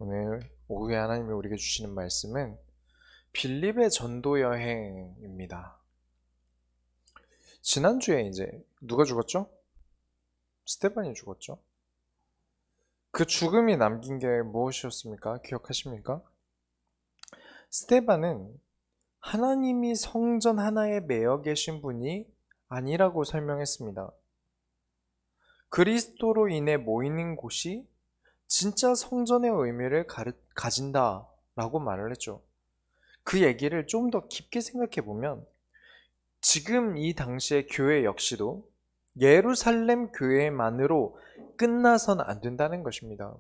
오늘 오후에 하나님이 우리에게 주시는 말씀은 빌립의 전도 여행입니다. 지난주에 이제 누가 죽었죠? 스테반이 죽었죠. 그 죽음이 남긴 게 무엇이었습니까? 기억하십니까? 스테반은 하나님이 성전 하나에 매여 계신 분이 아니라고 설명했습니다. 그리스도로 인해 모이는 곳이 진짜 성전의 의미를 가진다라고 말을 했죠. 그 얘기를 좀 더 깊게 생각해 보면 지금 이 당시의 교회 역시도 예루살렘 교회만으로 끝나선 안 된다는 것입니다.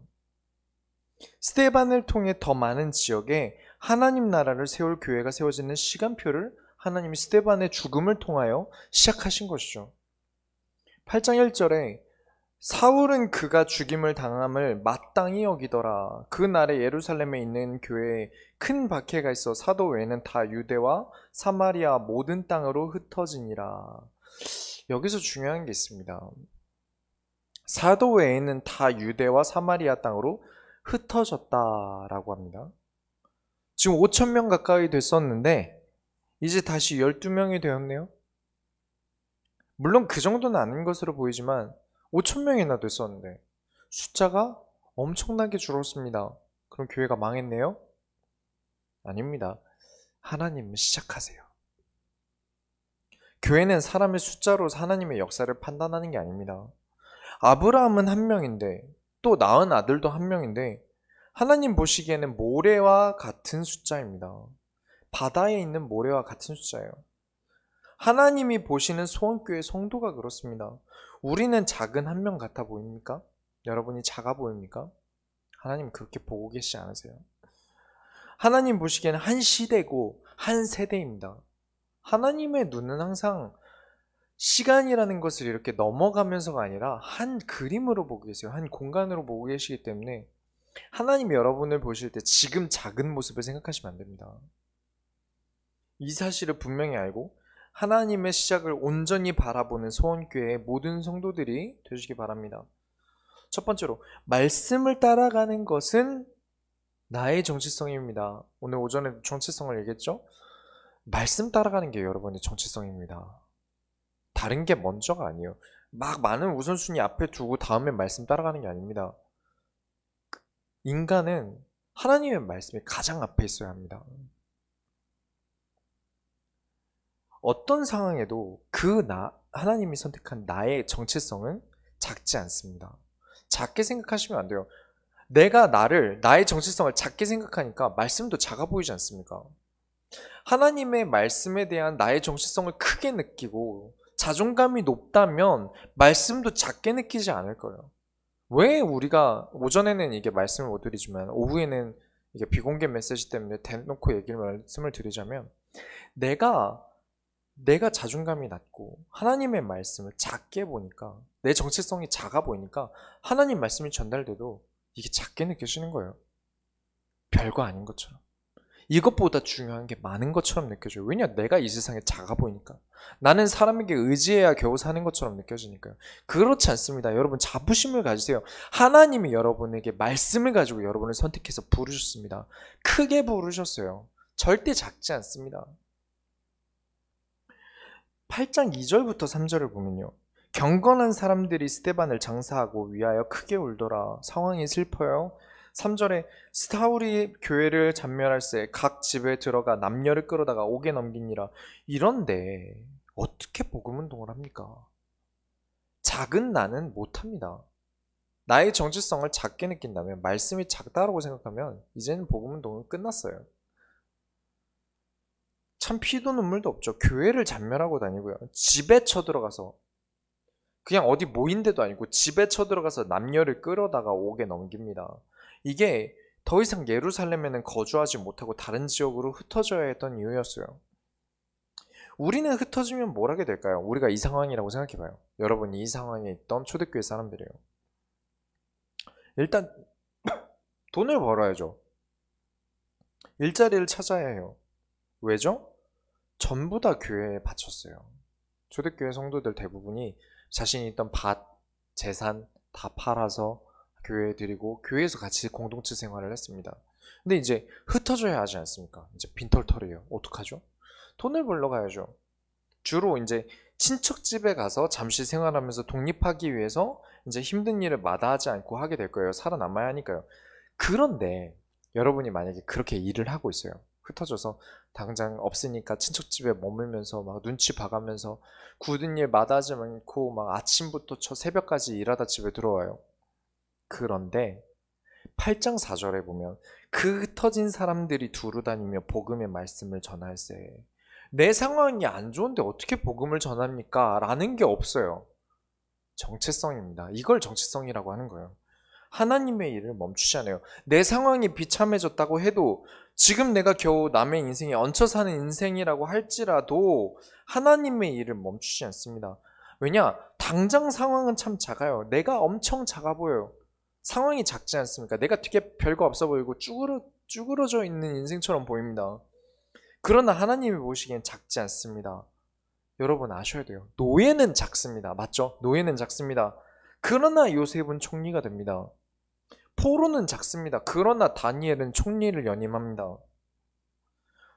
스데반을 통해 더 많은 지역에 하나님 나라를 세울 교회가 세워지는 시간표를 하나님이 스데반의 죽음을 통하여 시작하신 것이죠. 8장 1절에 사울은 그가 죽임을 당함을 마땅히 여기더라. 그 날에 예루살렘에 있는 교회에 큰 박해가 있어 사도 외에는 다 유대와 사마리아 모든 땅으로 흩어지니라. 여기서 중요한 게 있습니다. 사도 외에는 다 유대와 사마리아 땅으로 흩어졌다라고 합니다. 지금 5천 명 가까이 됐었는데 이제 다시 12명이 되었네요. 물론 그 정도는 아닌 것으로 보이지만 5천 명이나 됐었는데 숫자가 엄청나게 줄었습니다. 그럼 교회가 망했네요? 아닙니다. 하나님은 시작하세요. 교회는 사람의 숫자로 하나님의 역사를 판단하는 게 아닙니다. 아브라함은 한 명인데 또 낳은 아들도 한 명인데 하나님 보시기에는 모래와 같은 숫자입니다. 바다에 있는 모래와 같은 숫자예요. 하나님이 보시는 소원교회 성도가 그렇습니다. 우리는 작은 한 명 같아 보입니까? 여러분이 작아 보입니까? 하나님 그렇게 보고 계시지 않으세요? 하나님 보시기에는 한 시대고 한 세대입니다. 하나님의 눈은 항상 시간이라는 것을 이렇게 넘어가면서가 아니라 한 그림으로 보고 계세요. 한 공간으로 보고 계시기 때문에 하나님이 여러분을 보실 때 지금 작은 모습을 생각하시면 안 됩니다. 이 사실을 분명히 알고 하나님의 시작을 온전히 바라보는 소원교회의 모든 성도들이 되시기 바랍니다. 첫 번째로 말씀을 따라가는 것은 나의 정체성입니다. 오늘 오전에 정체성을 얘기했죠? 말씀 따라가는 게 여러분의 정체성입니다. 다른 게 먼저가 아니에요. 막 많은 우선순위 앞에 두고 다음에 말씀 따라가는 게 아닙니다. 인간은 하나님의 말씀이 가장 앞에 있어야 합니다. 어떤 상황에도 하나님이 선택한 나의 정체성은 작지 않습니다. 작게 생각하시면 안 돼요. 내가 나의 정체성을 작게 생각하니까 말씀도 작아 보이지 않습니까? 하나님의 말씀에 대한 나의 정체성을 크게 느끼고 자존감이 높다면 말씀도 작게 느끼지 않을 거예요. 왜 우리가 오전에는 이게 말씀을 못 드리지만 오후에는 이게 비공개 메시지 때문에 대놓고 말씀을 드리자면 내가 자존감이 낮고 하나님의 말씀을 작게 보니까 내 정체성이 작아 보이니까 하나님 말씀이 전달돼도 이게 작게 느껴지는 거예요. 별거 아닌 것처럼. 이것보다 중요한 게 많은 것처럼 느껴져요. 왜냐? 내가 이 세상에 작아 보이니까. 나는 사람에게 의지해야 겨우 사는 것처럼 느껴지니까요. 그렇지 않습니다. 여러분 자부심을 가지세요. 하나님이 여러분에게 말씀을 가지고 여러분을 선택해서 부르셨습니다. 크게 부르셨어요. 절대 작지 않습니다. 8장 2절부터 3절을 보면요. 경건한 사람들이 스데반을 장사하고 위하여 크게 울더라. 상황이 슬퍼요. 3절에 사울이 교회를 잔멸할세 각 집에 들어가 남녀를 끌어다가 옥에 넘기니라. 이런데 어떻게 복음 운동을 합니까? 작은 나는 못합니다. 나의 정체성을 작게 느낀다면, 말씀이 작다라고 생각하면 이제는 복음 운동은 끝났어요. 참 피도 눈물도 없죠. 교회를 잔멸하고 다니고요. 집에 쳐들어가서 그냥 어디 모인 데도 아니고 집에 쳐들어가서 남녀를 끌어다가 옥에 넘깁니다. 이게 더 이상 예루살렘에는 거주하지 못하고 다른 지역으로 흩어져야 했던 이유였어요. 우리는 흩어지면 뭘 하게 될까요? 우리가 이 상황이라고 생각해봐요. 여러분이 이 상황에 있던 초대교회 사람들이에요. 일단 돈을 벌어야죠. 일자리를 찾아야 해요. 왜죠? 전부 다 교회에 바쳤어요. 초대교회 성도들 대부분이 자신이 있던 밭, 재산 다 팔아서 교회에 드리고 교회에서 같이 공동체 생활을 했습니다. 근데 이제 흩어져야 하지 않습니까? 이제 빈털터리예요. 어떡하죠? 돈을 벌러 가야죠. 주로 이제 친척 집에 가서 잠시 생활하면서 독립하기 위해서 이제 힘든 일을 마다하지 않고 하게 될 거예요. 살아남아야 하니까요. 그런데 여러분이 만약에 그렇게 일을 하고 있어요. 흩어져서 당장 없으니까 친척 집에 머물면서 막 눈치 봐가면서 굳은 일 마다하지 않고 막 아침부터 새벽까지 일하다 집에 들어와요. 그런데 8장 4절에 보면 그 흩어진 사람들이 두루 다니며 복음의 말씀을 전할세. 내 상황이 안 좋은데 어떻게 복음을 전합니까? 라는 게 없어요. 정체성입니다. 이걸 정체성이라고 하는 거예요. 하나님의 일을 멈추지 않아요. 내 상황이 비참해졌다고 해도 지금 내가 겨우 남의 인생에 얹혀 사는 인생이라고 할지라도 하나님의 일을 멈추지 않습니다. 왜냐? 당장 상황은 참 작아요. 내가 엄청 작아 보여요. 상황이 작지 않습니까? 내가 되게 별거 없어 보이고 쭈그러져 있는 인생처럼 보입니다. 그러나 하나님이 보시기엔 작지 않습니다. 여러분 아셔야 돼요. 노예는 작습니다. 맞죠? 노예는 작습니다. 그러나 요셉은 총리가 됩니다. 포로는 작습니다. 그러나 다니엘은 총리를 연임합니다.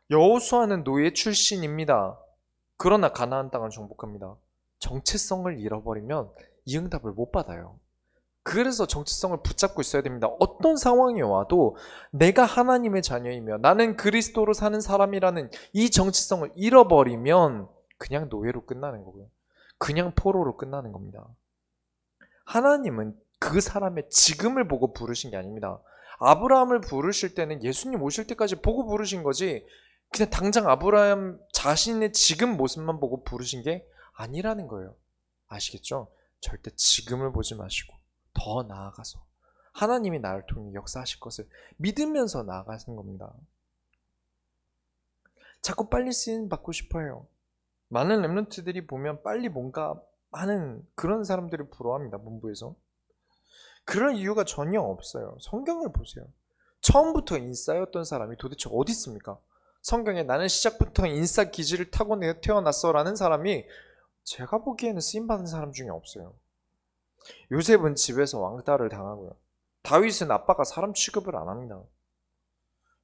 여호수아는 노예 출신입니다. 그러나 가나안 땅을 정복합니다. 정체성을 잃어버리면 이 응답을 못 받아요. 그래서 정체성을 붙잡고 있어야 됩니다. 어떤 상황이 와도 내가 하나님의 자녀이며 나는 그리스도로 사는 사람이라는 이 정체성을 잃어버리면 그냥 노예로 끝나는 거고요. 그냥 포로로 끝나는 겁니다. 하나님은 그 사람의 지금을 보고 부르신 게 아닙니다. 아브라함을 부르실 때는 예수님 오실 때까지 보고 부르신 거지 그냥 당장 아브라함 자신의 지금 모습만 보고 부르신 게 아니라는 거예요. 아시겠죠? 절대 지금을 보지 마시고 더 나아가서 하나님이 나를 통해 역사하실 것을 믿으면서 나아가는 겁니다. 자꾸 빨리 쓰임 받고 싶어요. 많은 렘넌트들이 보면 빨리 뭔가 하는 그런 사람들을 부러워합니다. 문부에서. 그런 이유가 전혀 없어요. 성경을 보세요. 처음부터 인싸였던 사람이 도대체 어디 있습니까? 성경에 나는 시작부터 인싸 기질을 타고 태어났어 라는 사람이 제가 보기에는 쓰임받은 사람 중에 없어요. 요셉은 집에서 왕따를 당하고요. 다윗은 아빠가 사람 취급을 안 합니다.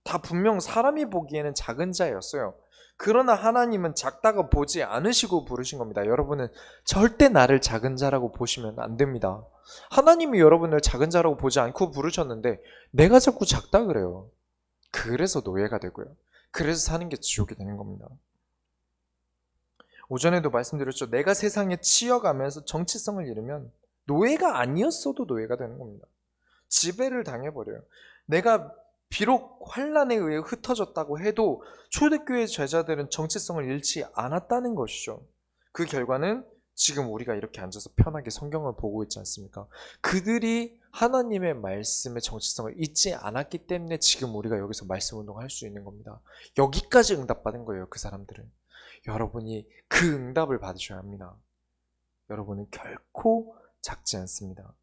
다 분명 사람이 보기에는 작은 자였어요. 그러나 하나님은 작다고 보지 않으시고 부르신 겁니다. 여러분은 절대 나를 작은 자라고 보시면 안 됩니다. 하나님이 여러분을 작은 자라고 보지 않고 부르셨는데 내가 자꾸 작다 그래요. 그래서 노예가 되고요. 그래서 사는 게 지옥이 되는 겁니다. 오전에도 말씀드렸죠. 내가 세상에 치여가면서 정체성을 잃으면 노예가 아니었어도 노예가 되는 겁니다. 지배를 당해버려요. 내가 비록 환란에 의해 흩어졌다고 해도 초대교회 제자들은 정체성을 잃지 않았다는 것이죠. 그 결과는 지금 우리가 이렇게 앉아서 편하게 성경을 보고 있지 않습니까? 그들이 하나님의 말씀의 정체성을 잊지 않았기 때문에 지금 우리가 여기서 말씀 운동할 수 있는 겁니다. 여기까지 응답받은 거예요. 그 사람들은. 여러분이 그 응답을 받으셔야 합니다. 여러분은 결코 작지 않습니다.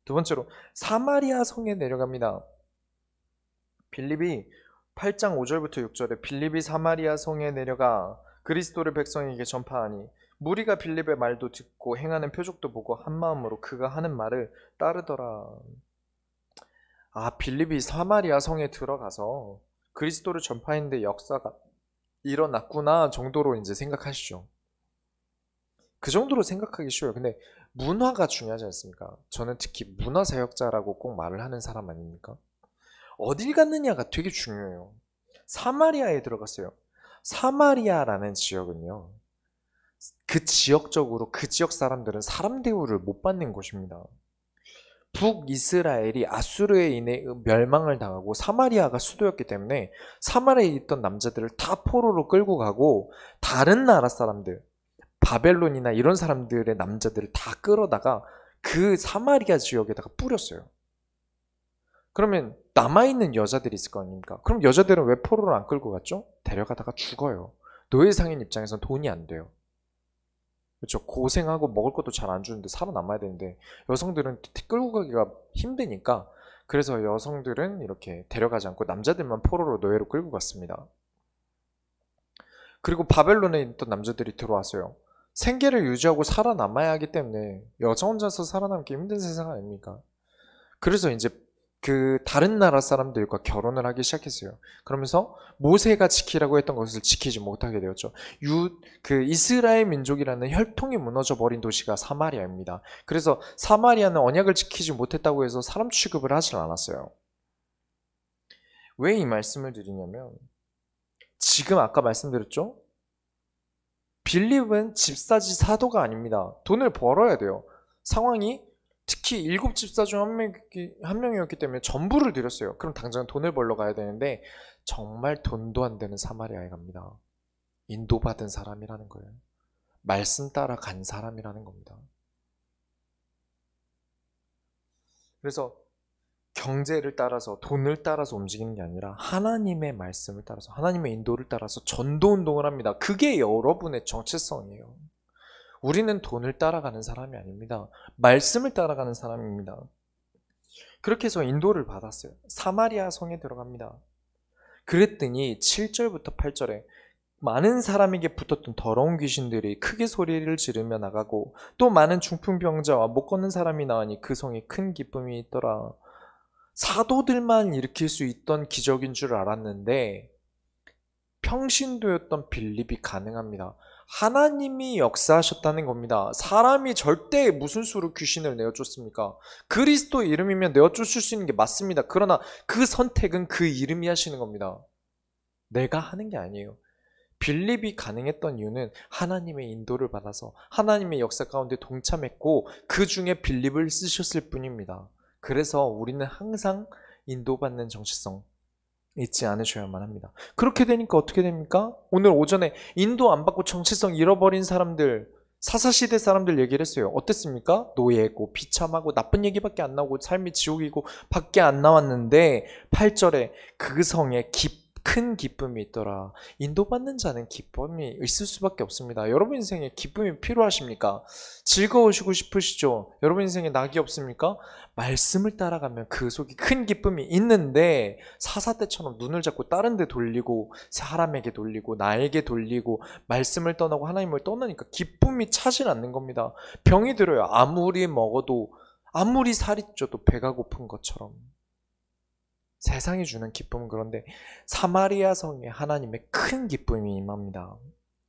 두 번째로 사마리아 성에 내려갑니다. 빌립이 8장 5절부터 6절에 빌립이 사마리아 성에 내려가 그리스도를 백성에게 전파하니 무리가 빌립의 말도 듣고 행하는 표적도 보고 한마음으로 그가 하는 말을 따르더라. 빌립이 사마리아 성에 들어가서 그리스도를 전파했는데 역사가 일어났구나 정도로 이제 생각하시죠. 그 정도로 생각하기 쉬워요. 근데 문화가 중요하지 않습니까? 저는 특히 문화사역자라고 꼭 말을 하는 사람 아닙니까? 어딜 갔느냐가 되게 중요해요. 사마리아에 들어갔어요. 사마리아라는 지역은요. 그 지역적으로 그 지역 사람들은 사람 대우를 못 받는 곳입니다. 북이스라엘이 아수르에 인해 멸망을 당하고 사마리아가 수도였기 때문에 사마리아에 있던 남자들을 다 포로로 끌고 가고 다른 나라 사람들 바벨론이나 이런 사람들의 남자들을 다 끌어다가 그 사마리아 지역에다가 뿌렸어요. 그러면 남아있는 여자들이 있을 거 아닙니까? 그럼 여자들은 왜 포로를 안 끌고 갔죠? 데려가다가 죽어요. 노예상인 입장에서는 돈이 안 돼요. 그렇죠? 고생하고 먹을 것도 잘 안 주는데 살아남아야 되는데 여성들은 끌고 가기가 힘드니까 그래서 여성들은 이렇게 데려가지 않고 남자들만 포로로 노예로 끌고 갔습니다. 그리고 바벨론에 있던 남자들이 들어왔어요. 생계를 유지하고 살아남아야 하기 때문에 여자 혼자서 살아남기 힘든 세상 아닙니까? 그래서 이제 그 다른 나라 사람들과 결혼을 하기 시작했어요. 그러면서 모세가 지키라고 했던 것을 지키지 못하게 되었죠. 그 이스라엘 민족이라는 혈통이 무너져 버린 도시가 사마리아입니다. 그래서 사마리아는 언약을 지키지 못했다고 해서 사람 취급을 하질 않았어요. 왜 이 말씀을 드리냐면 지금 아까 말씀드렸죠? 빌립은 집사지 사도가 아닙니다. 돈을 벌어야 돼요. 상황이 특히 7집사 중 한 명이었기 때문에 전부를 드렸어요. 그럼 당장 돈을 벌러 가야 되는데 정말 돈도 안 되는 사마리아에 갑니다. 인도받은 사람이라는 거예요. 말씀 따라 간 사람이라는 겁니다. 그래서 경제를 따라서 돈을 따라서 움직이는 게 아니라 하나님의 말씀을 따라서 하나님의 인도를 따라서 전도 운동을 합니다. 그게 여러분의 정체성이에요. 우리는 돈을 따라가는 사람이 아닙니다. 말씀을 따라가는 사람입니다. 그렇게 해서 인도를 받았어요. 사마리아 성에 들어갑니다. 그랬더니 7절부터 8절에 많은 사람에게 붙었던 더러운 귀신들이 크게 소리를 지르며 나가고 또 많은 중풍병자와 못 걷는 사람이 나으니 그 성에 큰 기쁨이 있더라. 사도들만 일으킬 수 있던 기적인 줄 알았는데 평신도였던 빌립이 가능합니다. 하나님이 역사하셨다는 겁니다. 사람이 절대 무슨 수로 귀신을 내어쫓습니까? 그리스도 이름이면 내어쫓을 수 있는 게 맞습니다. 그러나 그 선택은 그 이름이 하시는 겁니다. 내가 하는 게 아니에요. 빌립이 가능했던 이유는 하나님의 인도를 받아서 하나님의 역사 가운데 동참했고 그 중에 빌립을 쓰셨을 뿐입니다. 그래서 우리는 항상 인도받는 정체성 잊지 않으셔야만 합니다. 그렇게 되니까 어떻게 됩니까? 오늘 오전에 인도 안 받고 정체성 잃어버린 사람들, 사사시대 사람들 얘기를 했어요. 어땠습니까? 노예고 비참하고 나쁜 얘기밖에 안 나오고 삶이 지옥이고 밖에 안 나왔는데 8절에 그 성에 큰 기쁨이 있더라. 인도받는 자는 기쁨이 있을 수밖에 없습니다. 여러분 인생에 기쁨이 필요하십니까? 즐거우시고 싶으시죠? 여러분 인생에 낙이 없습니까? 말씀을 따라가면 그 속에 큰 기쁨이 있는데 사사 때처럼 눈을 잡고 다른 데 돌리고 사람에게 돌리고 나에게 돌리고 말씀을 떠나고 하나님을 떠나니까 기쁨이 차질 않는 겁니다. 병이 들어요. 아무리 먹어도 아무리 살이 쪄도 배가 고픈 것처럼. 세상이 주는 기쁨은 그런데 사마리아 성에 하나님의 큰 기쁨이 임합니다.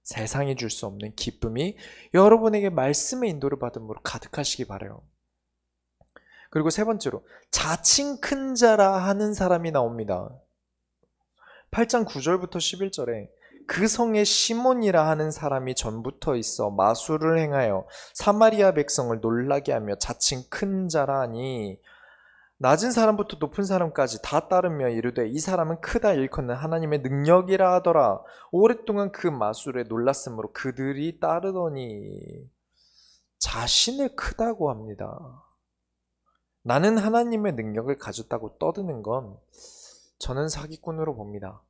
세상이 줄 수 없는 기쁨이 여러분에게 말씀의 인도를 받음으로 가득하시기 바라요. 그리고 세 번째로 자칭 큰 자라 하는 사람이 나옵니다. 8장 9절부터 11절에 그 성에 시몬이라 하는 사람이 전부터 있어 마술을 행하여 사마리아 백성을 놀라게 하며 자칭 큰 자라 하니 낮은 사람부터 높은 사람까지 다 따르며 이르되 이 사람은 크다 일컫는 하나님의 능력이라 하더라. 오랫동안 그 마술에 놀랐으므로 그들이 따르더니 자신을 크다고 합니다. 나는 하나님의 능력을 가졌다고 떠드는 건 저는 사기꾼으로 봅니다.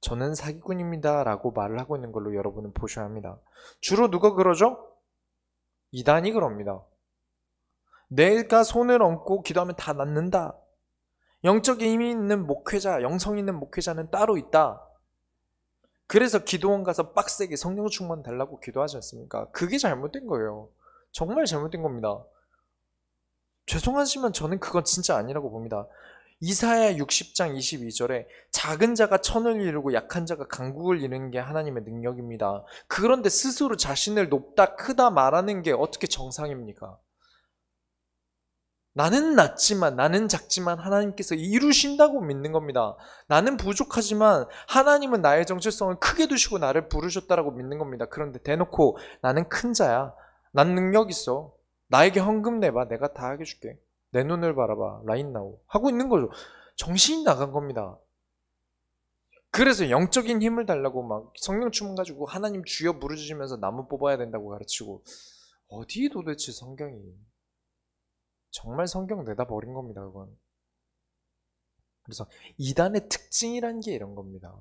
저는 사기꾼입니다 라고 말을 하고 있는 걸로 여러분은 보셔야 합니다. 주로 누가 그러죠? 이단이 그럽니다. 내가 손을 얹고 기도하면 다 낫는다. 영적인 힘이 있는 목회자, 영성 있는 목회자는 따로 있다. 그래서 기도원 가서 빡세게 성령 충만 달라고 기도하지 않습니까? 그게 잘못된 거예요. 정말 잘못된 겁니다. 죄송하지만 저는 그건 진짜 아니라고 봅니다. 이사야 60장 22절에 작은 자가 천을 이루고 약한 자가 강국을 이루는 게 하나님의 능력입니다. 그런데 스스로 자신을 높다 크다 말하는 게 어떻게 정상입니까? 나는 낮지만 나는 작지만 하나님께서 이루신다고 믿는 겁니다. 나는 부족하지만 하나님은 나의 정체성을 크게 두시고 나를 부르셨다라고 믿는 겁니다. 그런데 대놓고 나는 큰 자야. 난 능력 있어. 나에게 헌금 내봐. 내가 다 하게 줄게. 내 눈을 바라봐. 라인 나오. 하고 있는 거죠. 정신이 나간 겁니다. 그래서 영적인 힘을 달라고 막 성령 충만 가지고 하나님 주여 부르짖으면서 나무 뽑아야 된다고 가르치고 어디 도대체 성경이 정말 성경 내다 버린 겁니다. 그건. 그래서 이단의 특징이란 게 이런 겁니다.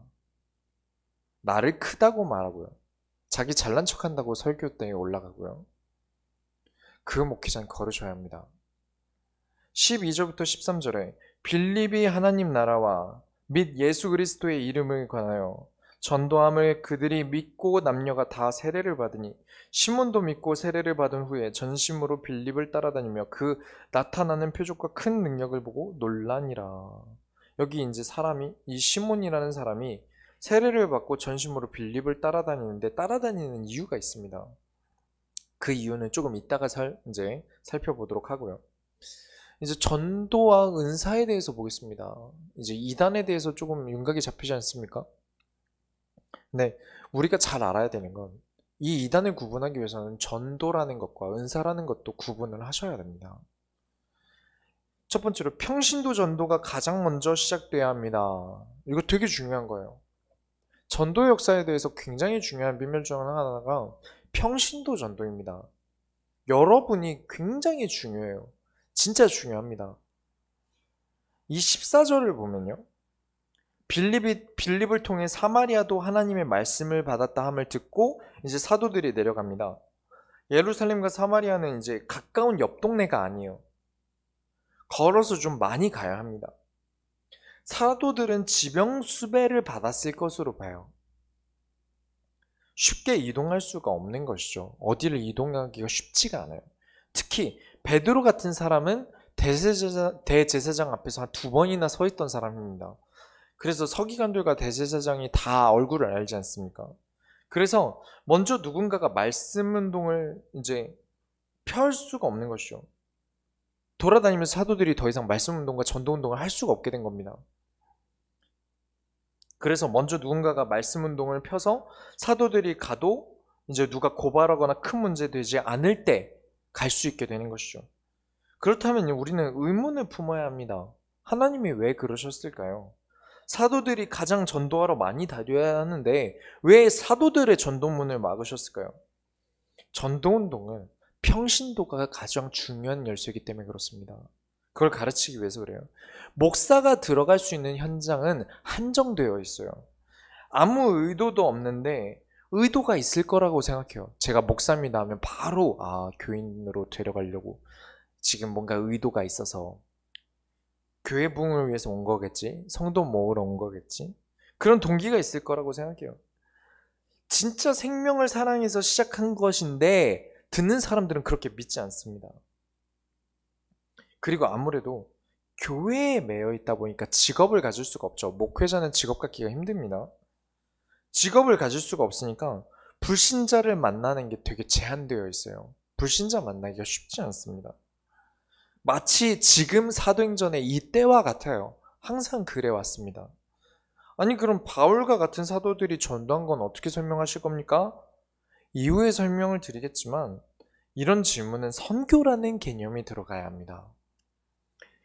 나를 크다고 말하고요. 자기 잘난 척한다고 설교대에 올라가고요. 그 목회자는 거르셔야 합니다. 12절부터 13절에 빌립이 하나님 나라와 및 예수 그리스도의 이름을 관하여 전도함을 그들이 믿고 남녀가 다 세례를 받으니 시몬도 믿고 세례를 받은 후에 전심으로 빌립을 따라다니며 그 나타나는 표적과 큰 능력을 보고 놀라니라. 여기 이제 사람이 이 시몬이라는 사람이 세례를 받고 전심으로 빌립을 따라다니는데 따라다니는 이유가 있습니다. 그 이유는 조금 이따가 이제 살펴보도록 하고요. 이제 전도와 은사에 대해서 보겠습니다. 이제 이단에 대해서 조금 윤곽이 잡히지 않습니까? 네, 우리가 잘 알아야 되는 건 이 이단을 구분하기 위해서는 전도라는 것과 은사라는 것도 구분을 하셔야 됩니다. 첫 번째로 평신도 전도가 가장 먼저 시작돼야 합니다. 이거 되게 중요한 거예요. 전도 역사에 대해서 굉장히 중요한 비밀 중 하나가 평신도 전도입니다. 여러분이 굉장히 중요해요. 진짜 중요합니다. 이 14절을 보면요. 빌립을 통해 사마리아도 하나님의 말씀을 받았다 함을 듣고 이제 사도들이 내려갑니다. 예루살렘과 사마리아는 이제 가까운 옆 동네가 아니에요. 걸어서 좀 많이 가야 합니다. 사도들은 지병 수배를 받았을 것으로 봐요. 쉽게 이동할 수가 없는 것이죠. 어디를 이동하기가 쉽지가 않아요. 특히 베드로 같은 사람은 대제사장 앞에서 한 2번이나 서 있던 사람입니다. 그래서 서기관들과 대제사장이 다 얼굴을 알지 않습니까? 그래서 먼저 누군가가 말씀 운동을 이제 펼 수가 없는 것이죠. 돌아다니면서 사도들이 더 이상 말씀 운동과 전도 운동을 할 수가 없게 된 겁니다. 그래서 먼저 누군가가 말씀 운동을 펴서 사도들이 가도 이제 누가 고발하거나 큰 문제 되지 않을 때 갈 수 있게 되는 것이죠. 그렇다면 우리는 의문을 품어야 합니다. 하나님이 왜 그러셨을까요? 사도들이 가장 전도하러 많이 다녀야 하는데 왜 사도들의 전도문을 막으셨을까요? 전도운동은 평신도가 가장 중요한 열쇠이기 때문에 그렇습니다. 그걸 가르치기 위해서 그래요. 목사가 들어갈 수 있는 현장은 한정되어 있어요. 아무 의도도 없는데 의도가 있을 거라고 생각해요. 제가 목사입니다 하면 바로 교인으로 데려가려고 지금 뭔가 의도가 있어서 교회 부흥을 위해서 온 거겠지, 성도 모으러 온 거겠지, 그런 동기가 있을 거라고 생각해요. 진짜 생명을 사랑해서 시작한 것인데 듣는 사람들은 그렇게 믿지 않습니다. 그리고 아무래도 교회에 매여 있다 보니까 직업을 가질 수가 없죠. 목회자는 직업 갖기가 힘듭니다. 직업을 가질 수가 없으니까 불신자를 만나는 게 되게 제한되어 있어요. 불신자 만나기가 쉽지 않습니다. 마치 지금 사도행전의 이때와 같아요. 항상 그래 왔습니다. 아니 그럼 바울과 같은 사도들이 전도한 건 어떻게 설명하실 겁니까? 이후에 설명을 드리겠지만 이런 질문은 선교라는 개념이 들어가야 합니다.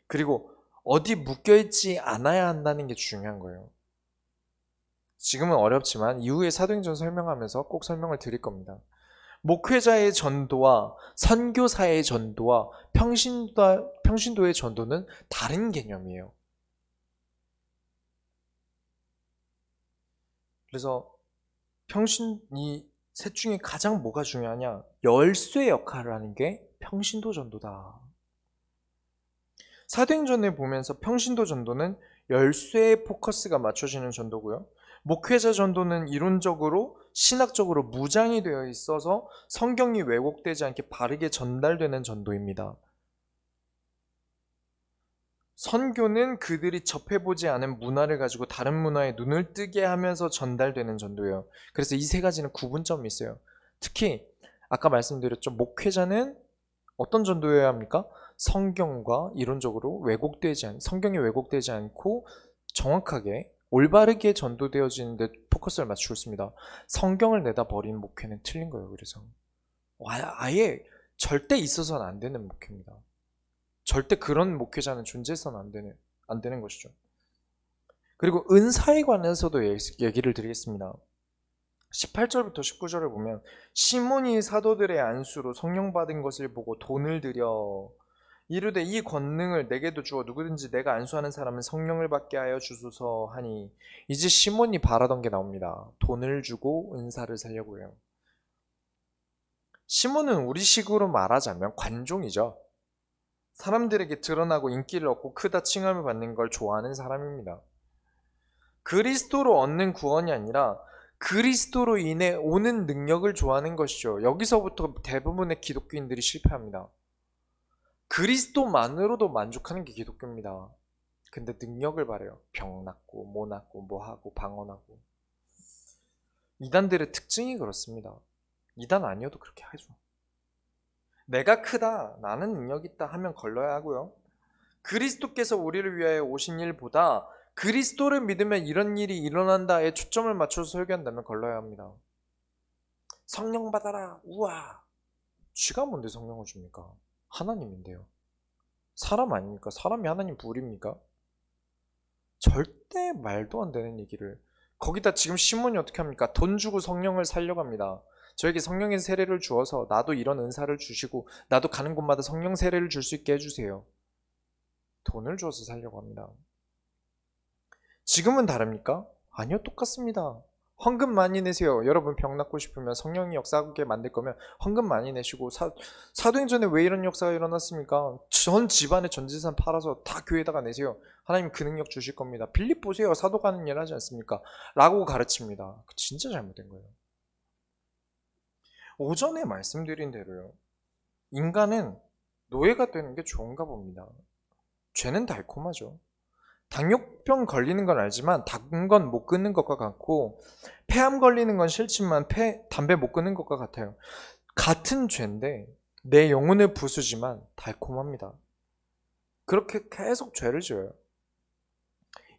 그리고 어디 묶여있지 않아야 한다는 게 중요한 거예요. 지금은 어렵지만 이후에 사도행전 설명하면서 꼭 설명을 드릴 겁니다. 목회자의 전도와 선교사의 전도와 평신도의 전도는 다른 개념이에요. 그래서 이 셋 중에 가장 뭐가 중요하냐? 열쇠 역할을 하는 게 평신도 전도다. 사도행전을 보면서 평신도 전도는 열쇠에 포커스가 맞춰지는 전도고요. 목회자 전도는 이론적으로 신학적으로 무장이 되어 있어서 성경이 왜곡되지 않게 바르게 전달되는 전도입니다. 선교는 그들이 접해보지 않은 문화를 가지고 다른 문화에 눈을 뜨게 하면서 전달되는 전도예요. 그래서 이 세 가지는 구분점이 있어요. 특히 아까 말씀드렸죠. 목회자는 어떤 전도여야 합니까? 성경과 이론적으로 성경이 왜곡되지 않고 정확하게 올바르게 전도되어지는 데 포커스를 맞추고 있습니다. 성경을 내다 버린 목회는 틀린 거예요. 그래서 아예 절대 있어서는 안 되는 목회입니다. 절대 그런 목회자는 존재해서는 안 되는 것이죠. 그리고 은사에 관해서도 얘기를 드리겠습니다. 18절부터 19절을 보면 시몬이 사도들의 안수로 성령 받은 것을 보고 돈을 들여 이르되 이 권능을 내게도 주어 누구든지 내가 안수하는 사람은 성령을 받게 하여 주소서 하니 이제 시몬이 바라던 게 나옵니다. 돈을 주고 은사를 살려고 해요. 시몬은 우리식으로 말하자면 관종이죠. 사람들에게 드러나고 인기를 얻고 크다 칭함을 받는 걸 좋아하는 사람입니다. 그리스도로 얻는 구원이 아니라 그리스도로 인해 오는 능력을 좋아하는 것이죠. 여기서부터 대부분의 기독교인들이 실패합니다. 그리스도만으로도 만족하는 게 기독교입니다. 근데 능력을 바래요. 병 낫고 뭐 낫고 뭐 하고 방언하고. 이단들의 특징이 그렇습니다. 이단 아니어도 그렇게 하죠. 내가 크다, 나는 능력 있다 하면 걸러야 하고요. 그리스도께서 우리를 위하여 오신 일보다 그리스도를 믿으면 이런 일이 일어난다에 초점을 맞춰서 설교한다면 걸러야 합니다. 성령 받아라, 우와. 쥐가 뭔데 성령을 줍니까? 하나님인데요. 사람 아닙니까? 사람이 하나님 부울입니까? 절대 말도 안 되는 얘기를. 거기다 지금 시몬이 어떻게 합니까? 돈 주고 성령을 살려고 합니다. 저에게 성령의 세례를 주어서 나도 이런 은사를 주시고 나도 가는 곳마다 성령 세례를 줄 수 있게 해주세요. 돈을 줘서 살려고 합니다. 지금은 다릅니까? 아니요, 똑같습니다. 헌금 많이 내세요. 여러분 병 낫고 싶으면, 성령이 역사하게 만들 거면 헌금 많이 내시고. 사도행전에 왜 이런 역사가 일어났습니까? 전 집안의 전 재산 팔아서 다 교회에다가 내세요. 하나님 그 능력 주실 겁니다. 빌립 보세요. 사도가 하는 일 하지 않습니까? 라고 가르칩니다. 진짜 잘못된 거예요. 오전에 말씀드린 대로요, 인간은 노예가 되는 게 좋은가 봅니다. 죄는 달콤하죠. 당뇨병 걸리는 건 알지만 단 건 못 끊는 것과 같고, 폐암 걸리는 건 싫지만 담배 못 끊는 것과 같아요. 같은 죄인데 내 영혼을 부수지만 달콤합니다. 그렇게 계속 죄를 지어요.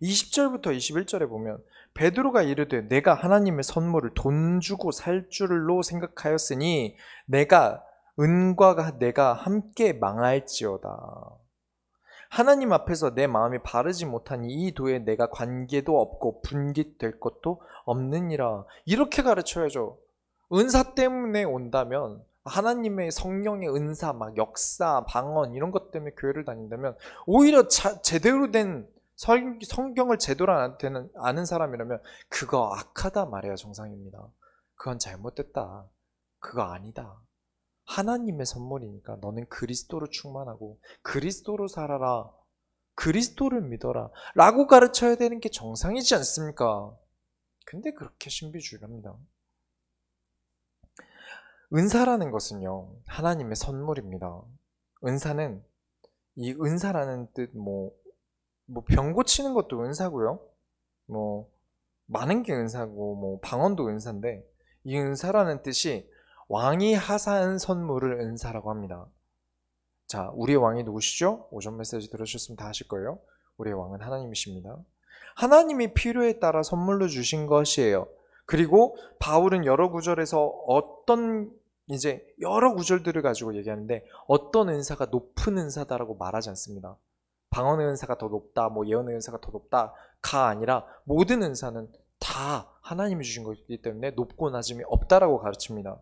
20절부터 21절에 보면 베드로가 이르되 내가 하나님의 선물을 돈 주고 살 줄로 생각하였으니 은과 내가 함께 망할지어다. 하나님 앞에서 내 마음이 바르지 못하니 이 도에 내가 관계도 없고 분깃될 것도 없느니라. 이렇게 가르쳐야죠. 은사 때문에 온다면, 하나님의 성령의 은사, 막 역사, 방언 이런 것 때문에 교회를 다닌다면, 오히려 제대로 된 성경을 제대로 아는 사람이라면 그거 악하다 말해야 정상입니다. 그건 잘못됐다. 그거 아니다. 하나님의 선물이니까 너는 그리스도로 충만하고 그리스도로 살아라, 그리스도를 믿어라 라고 가르쳐야 되는 게 정상이지 않습니까? 근데 그렇게 신비주의합니다. 은사라는 것은요, 하나님의 선물입니다. 은사는, 이 은사라는 뜻, 병 고치는 것도 은사고요, 많은 게 은사고, 방언도 은사인데, 이 은사라는 뜻이 왕이 하사한 선물을 은사라고 합니다. 자, 우리의 왕이 누구시죠? 오전 메시지 들으셨으면 다 아실 거예요. 우리의 왕은 하나님이십니다. 하나님이 필요에 따라 선물로 주신 것이에요. 그리고 바울은 여러 구절에서 여러 구절들을 가지고 얘기하는데, 어떤 은사가 높은 은사다라고 말하지 않습니다. 방언의 은사가 더 높다, 예언의 은사가 더 높다가 아니라 모든 은사는 다 하나님이 주신 것이기 때문에 높고 낮음이 없다라고 가르칩니다.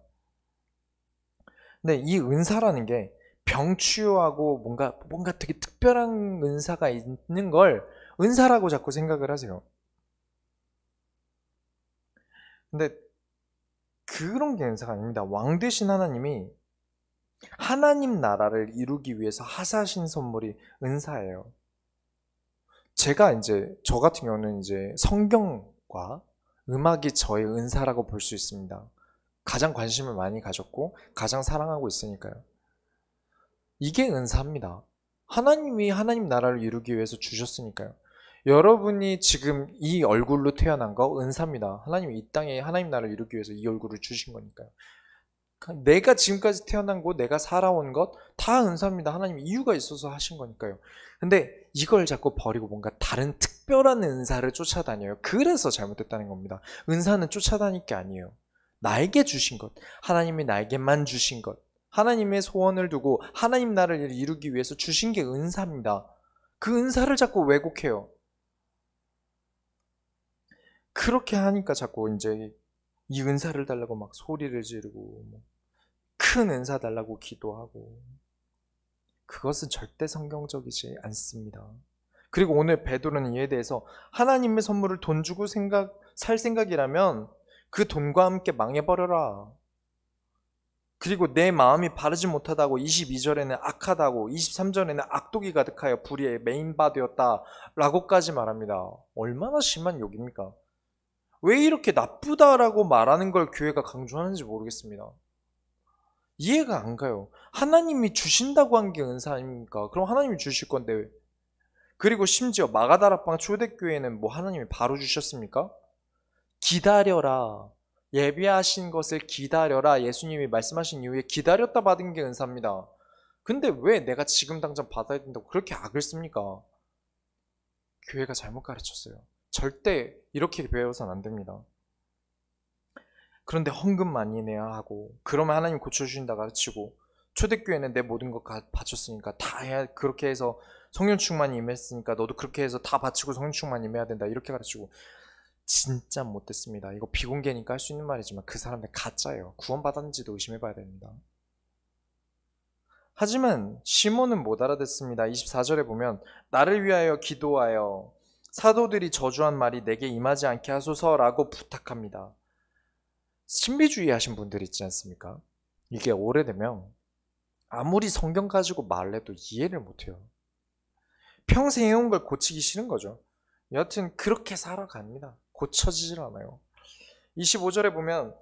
근데 이 은사라는 게 병치유하고 뭔가 되게 특별한 은사가 있는 걸 은사라고 자꾸 생각을 하세요. 근데 그런 게 은사가 아닙니다. 왕 되신 하나님이 하나님 나라를 이루기 위해서 하사하신 선물이 은사예요. 저 같은 경우는 성경과 음악이 저의 은사라고 볼 수 있습니다. 가장 관심을 많이 가졌고 가장 사랑하고 있으니까요. 이게 은사입니다. 하나님이 하나님 나라를 이루기 위해서 주셨으니까요. 여러분이 지금 이 얼굴로 태어난 거 은사입니다. 하나님이 이 땅에 하나님 나라를 이루기 위해서 이 얼굴을 주신 거니까요. 내가 지금까지 태어난 것, 내가 살아온 것 다 은사입니다. 하나님이 이유가 있어서 하신 거니까요. 근데 이걸 자꾸 버리고 뭔가 다른 특별한 은사를 쫓아다녀요. 그래서 잘못됐다는 겁니다. 은사는 쫓아다닐 게 아니에요. 나에게 주신 것, 하나님이 나에게만 주신 것, 하나님의 소원을 두고 하나님 나라를 이루기 위해서 주신 게 은사입니다. 그 은사를 자꾸 왜곡해요. 그렇게 하니까 자꾸 이 은사를 달라고 막 소리를 지르고 큰 은사 달라고 기도하고, 그것은 절대 성경적이지 않습니다. 그리고 오늘 베드로는 이에 대해서 하나님의 선물을 돈 주고 살 생각이라면 그 돈과 함께 망해버려라. 그리고 내 마음이 바르지 못하다고 22절에는 악하다고 23절에는 악독이 가득하여 불의의 메인바 되었다라고까지 말합니다. 얼마나 심한 욕입니까? 왜 이렇게 나쁘다라고 말하는 걸 교회가 강조하는지 모르겠습니다. 이해가 안 가요. 하나님이 주신다고 한 게 은사 아닙니까? 그럼 하나님이 주실 건데 왜? 그리고 심지어 마가다락방 초대교회는 뭐 하나님이 바로 주셨습니까? 기다려라. 예비하신 것을 기다려라. 예수님이 말씀하신 이후에 기다렸다 받은 게 은사입니다. 근데 왜 내가 지금 당장 받아야 된다고 그렇게 악을 씁니까? 교회가 잘못 가르쳤어요. 절대 이렇게 배워서는 안 됩니다. 그런데 헌금 많이 내야 하고, 그러면 하나님 고쳐주신다 가르치고, 초대교회는 내 모든 것 바쳤으니까 다 해야, 그렇게 해서 성령 충만이 임했으니까 너도 그렇게 해서 다 바치고 성령 충만이 임해야 된다, 이렇게 가르치고. 진짜 못됐습니다. 이거 비공개니까 할 수 있는 말이지만 그 사람들 가짜예요. 구원받았는지도 의심해봐야 됩니다. 하지만 시몬은 못 알아듣습니다. 24절에 보면 나를 위하여 기도하여 사도들이 저주한 말이 내게 임하지 않게 하소서라고 부탁합니다. 신비주의 하신 분들 있지 않습니까? 이게 오래되면 아무리 성경 가지고 말해도 이해를 못해요. 평생 해온 걸 고치기 싫은 거죠. 여하튼 그렇게 살아갑니다. 고쳐지질 않아요. 25절에 보면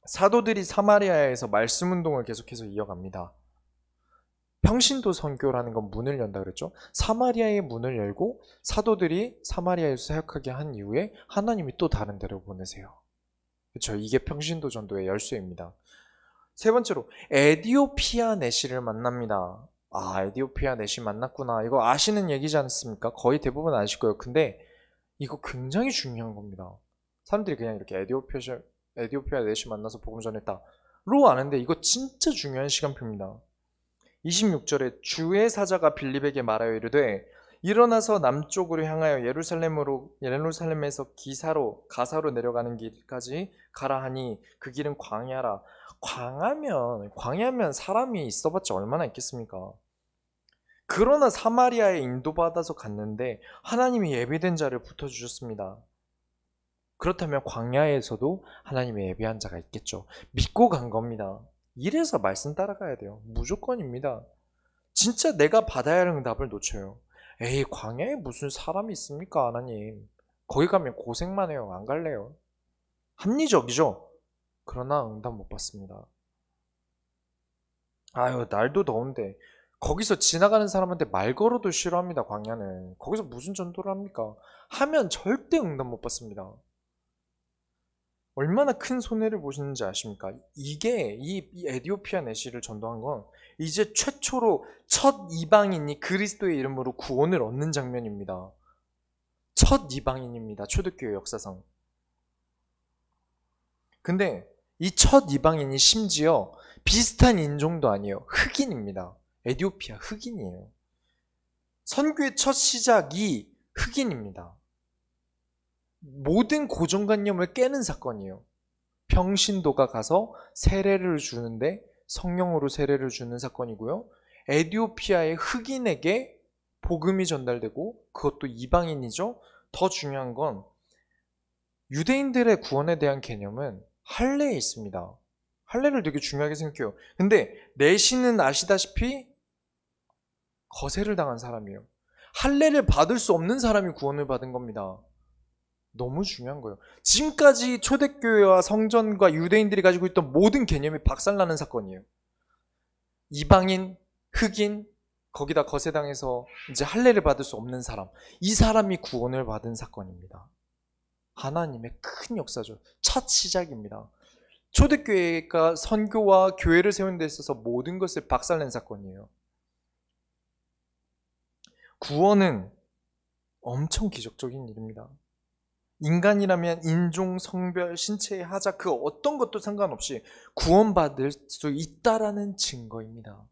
사도들이 사마리아에서 말씀 운동을 계속해서 이어갑니다. 평신도 선교라는 건 문을 연다 그랬죠. 사마리아의 문을 열고 사도들이 사마리아에서 사역하게 한 이후에 하나님이 또 다른 데로 보내세요. 그렇죠. 이게 평신도 전도의 열쇠입니다. 세 번째로 에디오피아 내시를 만납니다. 아, 에디오피아 내시 만났구나. 이거 아시는 얘기지 않습니까? 거의 대부분 아실 거예요. 근데 이거 굉장히 중요한 겁니다. 사람들이 그냥 이렇게 에디오피아 내시 만나서 복음 전했다로 아는데 이거 진짜 중요한 시간표입니다. 26절에 주의 사자가 빌립에게 말하여 이르되 일어나서 남쪽으로 향하여 예루살렘에서 가사로 내려가는 길까지 가라 하니 그 길은 광야라. 광야면 사람이 있어봤자 얼마나 있겠습니까? 그러나 사마리아에 인도받아서 갔는데 하나님이 예비된 자를 붙어주셨습니다. 그렇다면 광야에서도 하나님의 예비한 자가 있겠죠. 믿고 간 겁니다. 이래서 말씀 따라가야 돼요. 무조건입니다. 진짜 내가 받아야 할 응답을 놓쳐요. 에이, 광야에 무슨 사람이 있습니까, 하나님? 거기 가면 고생만 해요. 안 갈래요. 합리적이죠? 그러나 응답 못 받습니다. 아유, 날도 더운데 거기서 지나가는 사람한테 말 걸어도 싫어합니다. 광야는. 거기서 무슨 전도를 합니까? 하면 절대 응답 못 받습니다. 얼마나 큰 손해를 보시는지 아십니까? 이게 이 에디오피아 내시를 전도한 건 이제 최초로 첫 이방인이 그리스도의 이름으로 구원을 얻는 장면입니다. 첫 이방인입니다. 초대교회 역사상. 근데 이 첫 이방인이 심지어 비슷한 인종도 아니에요. 흑인입니다. 에디오피아 흑인이에요. 선교의 첫 시작이 흑인입니다. 모든 고정관념을 깨는 사건이에요. 평신도가 가서 세례를 주는데 성령으로 세례를 주는 사건이고요. 에디오피아의 흑인에게 복음이 전달되고 그것도 이방인이죠. 더 중요한 건 유대인들의 구원에 대한 개념은 할례에 있습니다. 할례를 되게 중요하게 생각해요. 근데 내시는 아시다시피 거세를 당한 사람이에요. 할례를 받을 수 없는 사람이 구원을 받은 겁니다. 너무 중요한 거예요. 지금까지 초대교회와 성전과 유대인들이 가지고 있던 모든 개념이 박살나는 사건이에요. 이방인, 흑인, 거기다 거세당해서 이제 할례를 받을 수 없는 사람, 이 사람이 구원을 받은 사건입니다. 하나님의 큰 역사죠. 첫 시작입니다. 초대교회가 선교와 교회를 세우는 데 있어서 모든 것을 박살낸 사건이에요. 구원은 엄청 기적적인 일입니다. 인간이라면 인종, 성별, 신체의 하자 그 어떤 것도 상관없이 구원받을 수 있다라는 증거입니다.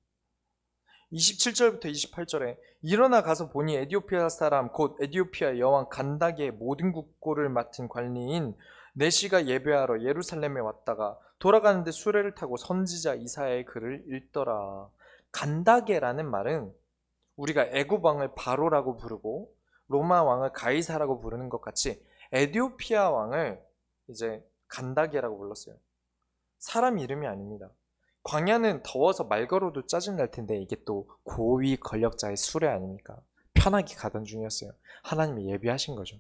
27절부터 28절에 일어나 가서 보니 에디오피아 사람 곧 에디오피아 여왕 간다게의 모든 국고를 맡은 관리인 내시가 예배하러 예루살렘에 왔다가 돌아가는데 수레를 타고 선지자 이사야의 글을 읽더라. 간다게라는 말은 우리가 애굽 왕을 바로라고 부르고 로마 왕을 가이사라고 부르는 것 같이 에디오피아 왕을 이제 간다게라고 불렀어요. 사람 이름이 아닙니다. 광야는 더워서 말 걸어도 짜증날 텐데 이게 또 고위 권력자의 수레 아닙니까? 편하게 가던 중이었어요. 하나님이 예비하신 거죠.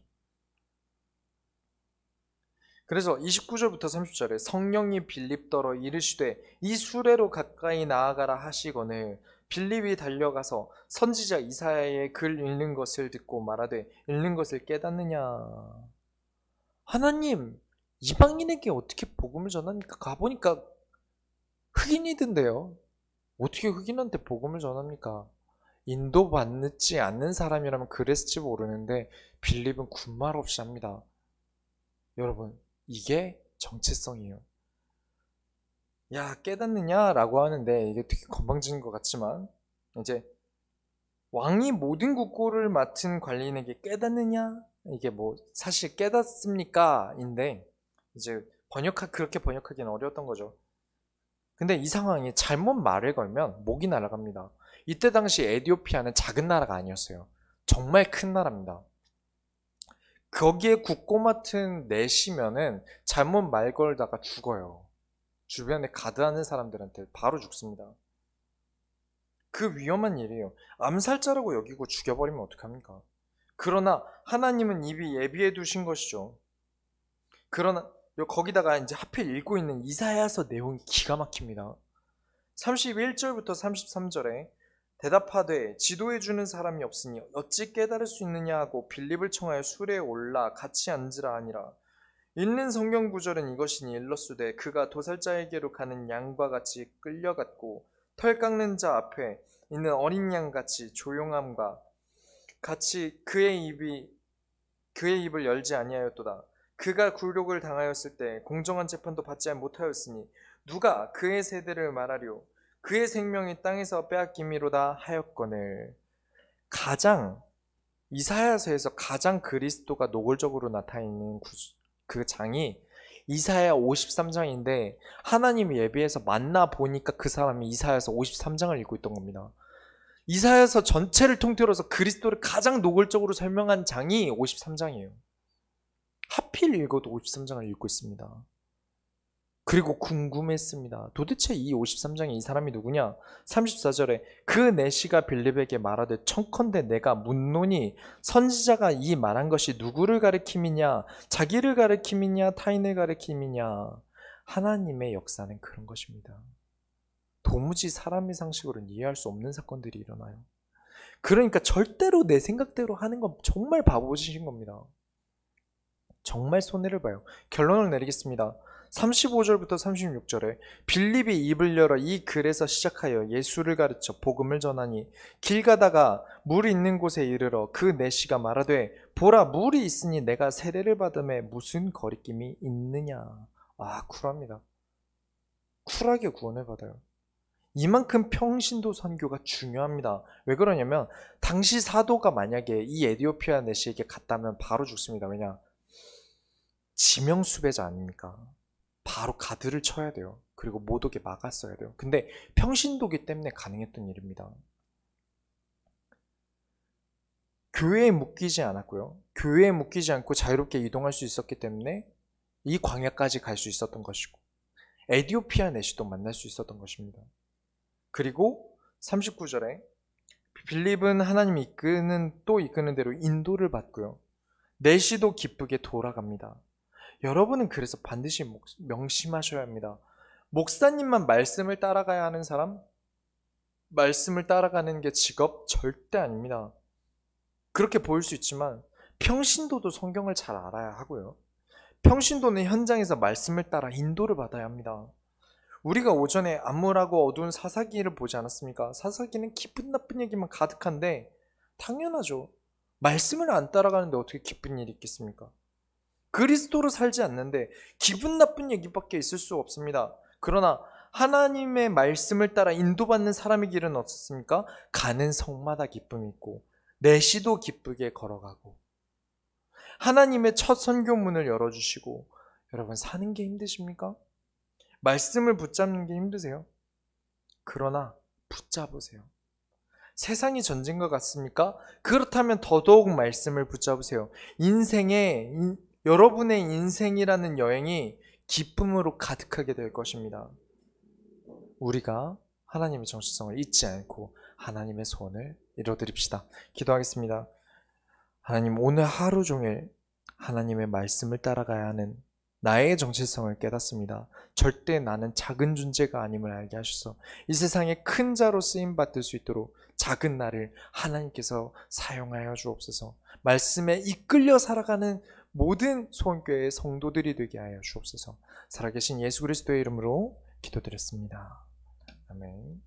그래서 29절부터 30절에 성령이 빌립더러 이르시되 이 수레로 가까이 나아가라 하시거늘 빌립이 달려가서 선지자 이사야의 글 읽는 것을 듣고 말하되 읽는 것을 깨닫느냐. 하나님, 이방인에게 어떻게 복음을 전합니까? 가보니까 흑인이던데요. 어떻게 흑인한테 복음을 전합니까? 인도받지 않는 사람이라면 그랬을지 모르는데 빌립은 군말 없이 합니다. 여러분, 이게 정체성이에요. 야, 깨닫느냐라고 하는데 이게 되게 건방진 것 같지만 이제 왕이 모든 국고를 맡은 관리인에게 깨닫느냐? 이게 뭐 사실 깨닫습니까? 인데 이제 그렇게 번역하기는 어려웠던 거죠. 근데 이 상황이 잘못 말을 걸면 목이 날아갑니다. 이때 당시 에티오피아는 작은 나라가 아니었어요. 정말 큰 나라입니다. 거기에 국고 맡은 내시면은 잘못 말 걸다가 죽어요. 주변에 가드하는 사람들한테 바로 죽습니다. 그 위험한 일이에요. 암살자라고 여기고 죽여버리면 어떡합니까? 그러나 하나님은 이미 예비해 두신 것이죠. 그러나 거기다가 이제 하필 읽고 있는 이사야서 내용이 기가 막힙니다. 31절부터 33절에 대답하되 지도해 주는 사람이 없으니 어찌 깨달을 수 있느냐 하고 빌립을 청하여 수레에 올라 같이 앉으라 하니라. 읽는 성경 구절은 이것이니 일러스되 그가 도살자에게로 가는 양과 같이 끌려갔고 털 깎는 자 앞에 있는 어린 양 같이 조용함과 같이 그의 입을 열지 아니하였도다. 그가 굴욕을 당하였을 때 공정한 재판도 받지 못하였으니 누가 그의 세대를 말하리요. 그의 생명이 땅에서 빼앗김이로다 하였거늘. 이사야서에서 가장 그리스도가 노골적으로 나타있는 그 장이 이사야 53장인데 하나님이 예비해서 만나보니까 그 사람이 이사야서 53장을 읽고 있던 겁니다. 이사야서 전체를 통틀어서 그리스도를 가장 노골적으로 설명한 장이 53장이에요. 하필 읽어도 53장을 읽고 있습니다. 그리고 궁금했습니다. 도대체 이 53장에 이 사람이 누구냐? 34절에 그 내시가 빌립에게 말하되 청컨대 내가 묻노니 선지자가 이 말한 것이 누구를 가리킴이냐? 자기를 가리킴이냐? 타인을 가리킴이냐? 하나님의 역사는 그런 것입니다. 도무지 사람의 상식으로는 이해할 수 없는 사건들이 일어나요. 그러니까 절대로 내 생각대로 하는 건 정말 바보짓인 겁니다. 정말 손해를 봐요. 결론을 내리겠습니다. 35절부터 36절에 빌립이 입을 열어 이 글에서 시작하여 예수를 가르쳐 복음을 전하니 길 가다가 물이 있는 곳에 이르러 그 내시가 말하되 보라 물이 있으니 내가 세례를 받음에 무슨 거리낌이 있느냐. 쿨합니다. 쿨하게 구원을 받아요. 이만큼 평신도 선교가 중요합니다. 왜 그러냐면 당시 사도가 만약에 이 에티오피아 내시에게 갔다면 바로 죽습니다. 왜냐? 지명수배자 아닙니까? 바로 가드를 쳐야 돼요. 그리고 못 오게 막았어야 돼요. 근데 평신도기 때문에 가능했던 일입니다. 교회에 묶이지 않았고요. 교회에 묶이지 않고 자유롭게 이동할 수 있었기 때문에 이 광야까지 갈 수 있었던 것이고 에티오피아 내시도 만날 수 있었던 것입니다. 그리고 39절에 빌립은 하나님이 이끄는 대로 인도를 받고요. 내시도 기쁘게 돌아갑니다. 여러분은 그래서 반드시 명심하셔야 합니다. 목사님만 말씀을 따라가야 하는 사람? 말씀을 따라가는 게 직업? 절대 아닙니다. 그렇게 보일 수 있지만 평신도도 성경을 잘 알아야 하고요. 평신도는 현장에서 말씀을 따라 인도를 받아야 합니다. 우리가 오전에 암울하고 어두운 사사기를 보지 않았습니까? 사사기는 기쁜 나쁜 얘기만 가득한데 당연하죠. 말씀을 안 따라가는데 어떻게 기쁜 일이 있겠습니까? 그리스도로 살지 않는데 기분 나쁜 얘기밖에 있을 수 없습니다. 그러나 하나님의 말씀을 따라 인도받는 사람의 길은 어떻습니까? 가는 성마다 기쁨이 있고 내시도 기쁘게 걸어가고 하나님의 첫 선교문을 열어주시고. 여러분, 사는 게 힘드십니까? 말씀을 붙잡는 게 힘드세요? 그러나 붙잡으세요. 세상이 전쟁과 같습니까? 그렇다면 더더욱 말씀을 붙잡으세요. 여러분의 인생이라는 여행이 기쁨으로 가득하게 될 것입니다. 우리가 하나님의 정체성을 잊지 않고 하나님의 소원을 이뤄드립시다. 기도하겠습니다. 하나님, 오늘 하루 종일 하나님의 말씀을 따라가야 하는 나의 정체성을 깨닫습니다. 절대 나는 작은 존재가 아님을 알게 하셔서 이 세상에 큰 자로 쓰임받을 수 있도록 작은 나를 하나님께서 사용하여 주옵소서. 말씀에 이끌려 살아가는 모든 소원교회의 성도들이 되게 하여 주옵소서. 살아계신 예수 그리스도의 이름으로 기도드렸습니다. 아멘.